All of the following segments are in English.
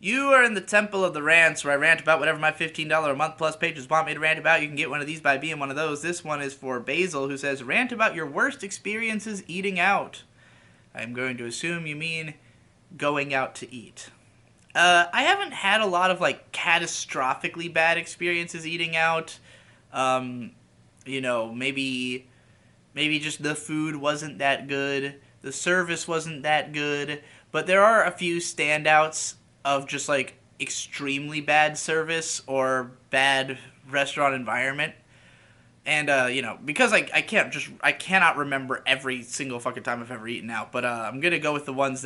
You are in the temple of the rants where I rant about whatever my $15 a month plus patrons want me to rant about. You can get one of these by being one of those. This one is for Basil, who says, rant about your worst experiences eating out. I'm going to assume you mean going out to eat. I haven't had a lot of, like, catastrophically bad experiences eating out. Um, maybe just the food wasn't that good. The service wasn't that good. But there are a few standouts of just like extremely bad service or bad restaurant environment. And because I cannot remember every single fucking time I've ever eaten out. But I'm gonna go with the ones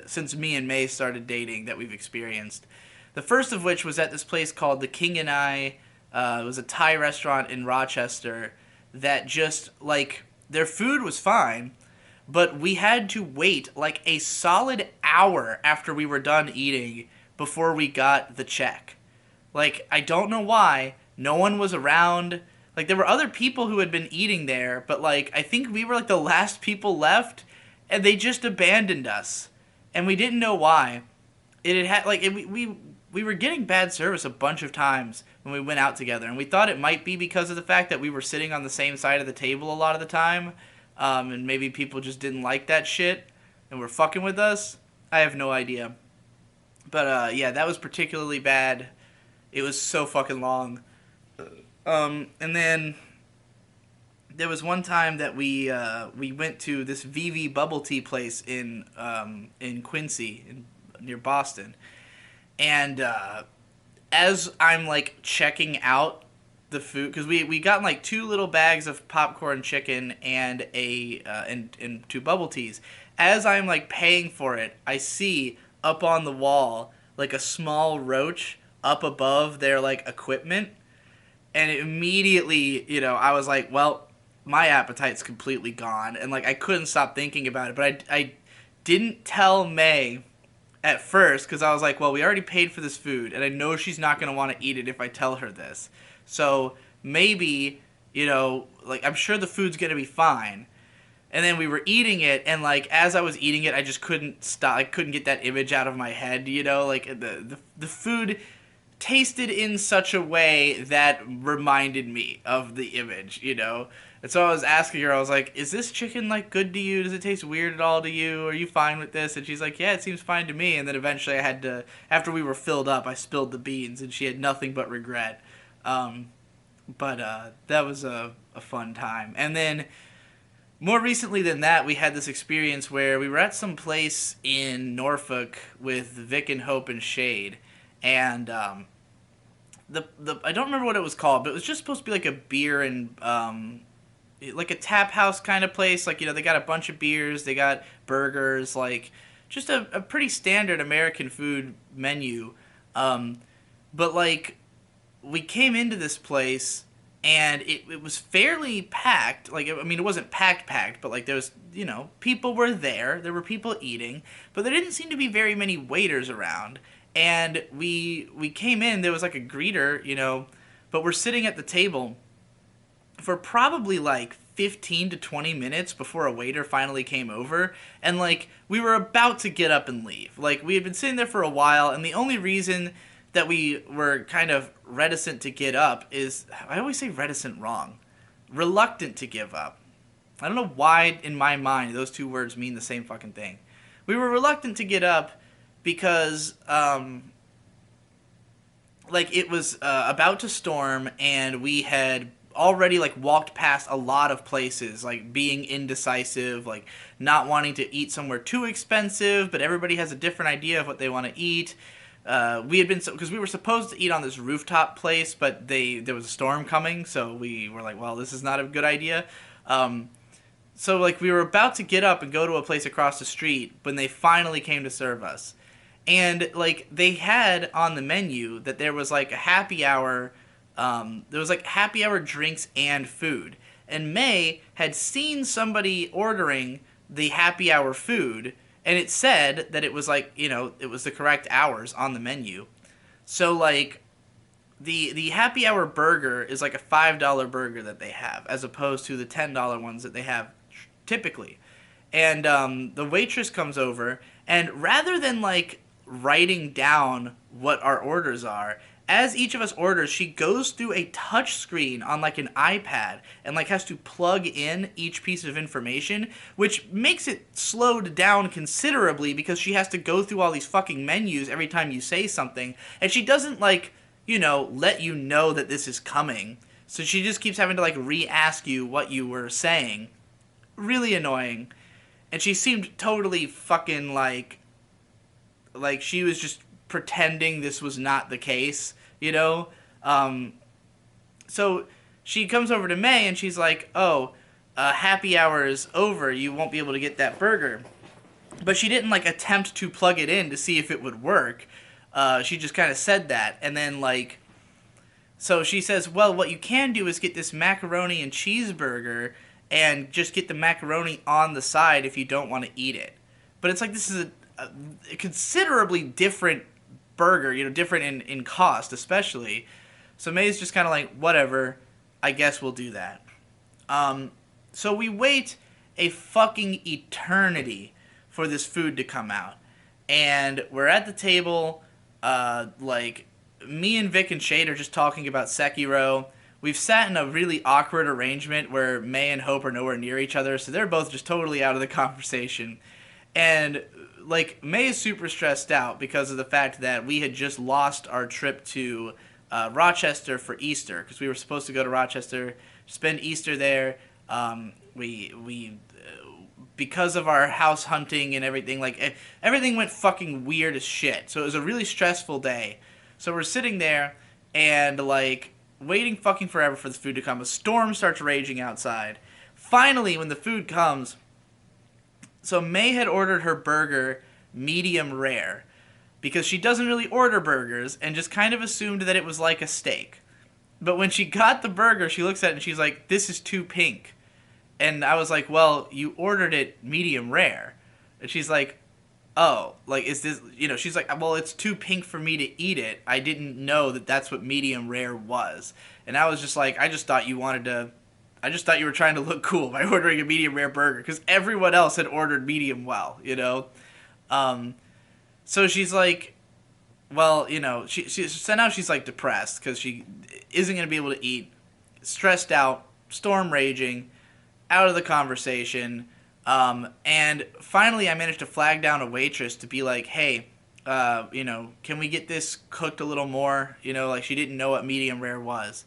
since me and May started dating that we've experienced. The first of which was at this place called the King and I. It was a Thai restaurant in Rochester that just like their food was fine, but we had to wait like a solid hour after we were done eating before we got the check. Like, I don't know why. No one was around. Like, there were other people who had been eating there, but, like, I think we were, like, the last people left, and they just abandoned us. And we didn't know why. We were getting bad service a bunch of times when we went out together, and we thought it might be because of the fact that we were sitting on the same side of the table a lot of the time, and maybe people just didn't like that shit and were fucking with us. I have no idea. But yeah, that was particularly bad. It was so fucking long. And then there was one time that we went to this VV bubble tea place in Quincy, near Boston, and as I'm like checking out the food, because we got like 2 little bags of popcorn chicken and and 2 bubble teas. As I'm like paying for it, I see up on the wall like a small roach up above their like equipment, and immediately, I was like, well, my appetite's completely gone, and like I couldn't stop thinking about it. But I didn't tell May at first because I was like, well, we already paid for this food, and I know she's not gonna want to eat it if I tell her this. So maybe, like I'm sure the food's gonna be fine. And then we were eating it, and like as I was eating it, I just couldn't stop. I couldn't get that image out of my head. Like the food tasted in such a way that reminded me of the image. And so I was asking her, I was like, is this chicken like good to you? Does it taste weird at all to you? Are you fine with this? And she's like, yeah, it seems fine to me. And then eventually I had to, after we were filled up, I spilled the beans, and she had nothing but regret. But that was a fun time. And then more recently than that, we had this experience where we were at some place in Norfolk with Vic and Hope and Shade, and the I don't remember what it was called, but it was just supposed to be like a beer and like a tap house kind of place. Like, they got a bunch of beers, they got burgers, like just a pretty standard American food menu. But like we came into this place, and it was fairly packed. Like, I mean, it wasn't packed, but like there's, people were there. There were people eating, but there didn't seem to be very many waiters around. And we came in. There was like a greeter, but we're sitting at the table for probably like 15 to 20 minutes before a waiter finally came over, and like we were about to get up and leave. Like, we had been sitting there for a while, and the only reason that we were kind of reticent to get up is, I always say reticent wrong, reluctant to give up. I don't know why in my mind those 2 words mean the same fucking thing. We were reluctant to get up because like it was about to storm, and we had already like walked past a lot of places, like being indecisive, like not wanting to eat somewhere too expensive, but everybody has a different idea of what they want to eat. We had been, because we were supposed to eat on this rooftop place, but there was a storm coming, so we were like, well, this is not a good idea. So like we were about to get up and go to a place across the street when they finally came to serve us. And like they had on the menu that there was like a happy hour, there was like happy hour drinks and food. And May had seen somebody ordering the happy hour food, and it said that it was like, it was the correct hours on the menu. So like the happy hour burger is like a $5 burger that they have, as opposed to the $10 ones that they have typically. And the waitress comes over, and rather than like writing down what our orders are. As each of us orders, she goes through a touch screen on like an iPad and like has to plug in each piece of information, which makes it slowed down considerably because she has to go through all these fucking menus every time you say something, and she doesn't like, let you know that this is coming. So she just keeps having to like re-ask you what you were saying. Really annoying. And she seemed totally fucking like she was just pretending this was not the case, you know? So she comes over to May and she's like, oh, happy hour is over. You won't be able to get that burger. But she didn't like attempt to plug it in to see if it would work. She just kind of said that. And then like, so she says, well, what you can do is get this macaroni and cheeseburger and just get the macaroni on the side if you don't want to eat it. But it's like, this is a considerably different burger, different in cost especially. So May's just kind of like, whatever, I guess we'll do that. So we wait a fucking eternity for this food to come out. And we're at the table, like, me and Vic and Shade are just talking about Sekiro. We've sat in a really awkward arrangement where May and Hope are nowhere near each other, so they're both just totally out of the conversation. And, like, May is super stressed out because of the fact that we had just lost our trip to Rochester for Easter, because we were supposed to go to Rochester, spend Easter there. We because of our house hunting and everything, like, everything went fucking weird as shit. So it was a really stressful day. So we're sitting there and, like, waiting fucking forever for the food to come. A storm starts raging outside. Finally, when the food comes, so May had ordered her burger medium rare because she doesn't really order burgers and just kind of assumed that it was like a steak. But when she got the burger, she looks at it and she's like, this is too pink. And I was like, well, you ordered it medium rare. And she's like, oh, like, is this, she's like, well, it's too pink for me to eat it. I didn't know that that's what medium rare was. And I was just like, I just thought you were trying to look cool by ordering a medium rare burger, because everyone else had ordered medium well, So she's like, well, so now she's like depressed because she isn't going to be able to eat, stressed out, storm raging, out of the conversation. And finally I managed to flag down a waitress to be like, hey, can we get this cooked a little more? Like, she didn't know what medium rare was.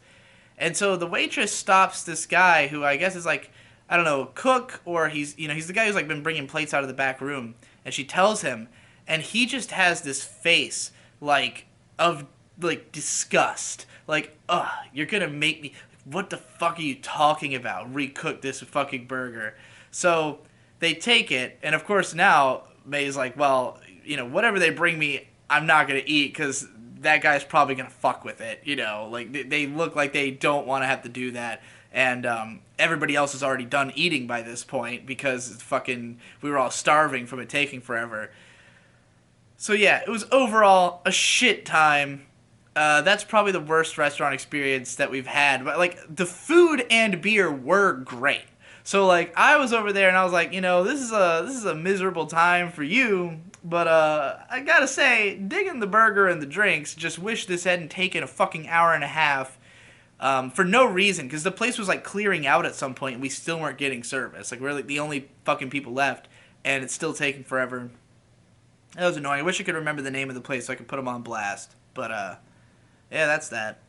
And so the waitress stops this guy who I guess is like, I don't know, cook, or he's the guy who's like been bringing plates out of the back room. And she tells him, and he just has this face like of like disgust. Like, ugh, you're gonna make me, what the fuck are you talking about? Recook this fucking burger. So they take it, and of course now May's like, well, whatever they bring me, I'm not gonna eat because that guy's probably gonna fuck with it. Like, they look like they don't want to have to do that, and everybody else is already done eating by this point because we were all starving from it taking forever. So yeah, it was overall a shit time. That's probably the worst restaurant experience that we've had. But like, the food and beer were great. So like, I was over there and I was like, this is a miserable time for you. But I gotta say, digging the burger and the drinks. Just wish this hadn't taken a fucking hour and a half. For no reason, because the place was like clearing out at some point and we still weren't getting service. Like, we're like the only fucking people left, and it's still taking forever. That was annoying. I wish I could remember the name of the place so I could put them on blast. But yeah, that's that.